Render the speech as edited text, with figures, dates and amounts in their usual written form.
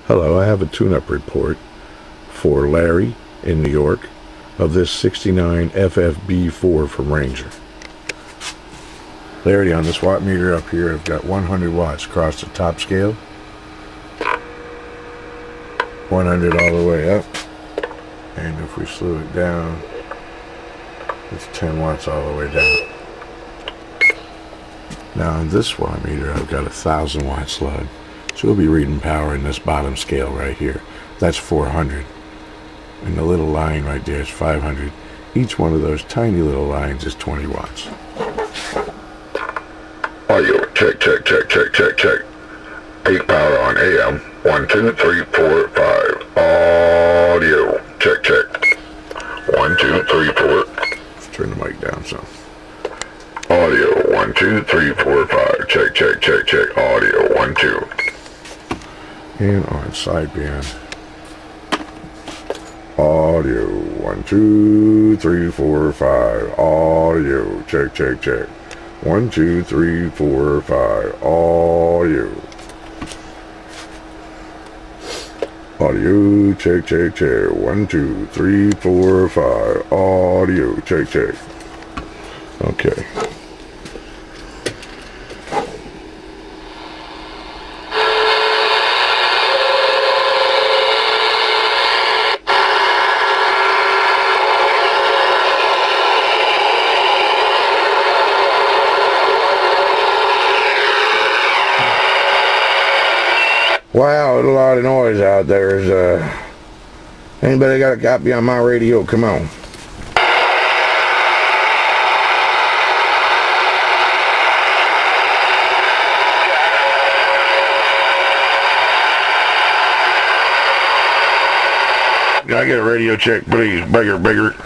Hello, I have a tune-up report for Larry in New York of this 69FFB4 from Ranger. Larry, on this watt meter up here, I've got 100 watts across the top scale, 100 all the way up, and if we slow it down, it's 10 watts all the way down. Now on this watt meter, I've got 1,000 watts load. So we'll be reading power in this bottom scale right here. That's 400. And the little line right there is 500. Each one of those tiny little lines is 20 watts. Audio, check, check, check, check, check, check. Peak power on AM, 1, 2, 3, 4, 5. Audio, check, check. 1, 2, 3, 4. Let's turn the mic down some. Audio, 1, 2, 3, 4, 5. Check, check, check, check. Audio, 1, 2. And on sideband, audio, 1, 2, 3, 4, 5. Audio, check, check, check. 1, 2, 3, 4, 5. Audio. Audio, check, check, check. 1, 2, 3, 4, 5. Audio, check, check. Okay. Wow, there's a lot of noise out there. Anybody got a copy on my radio? Come on. Can I get a radio check, please? Bigger, bigger.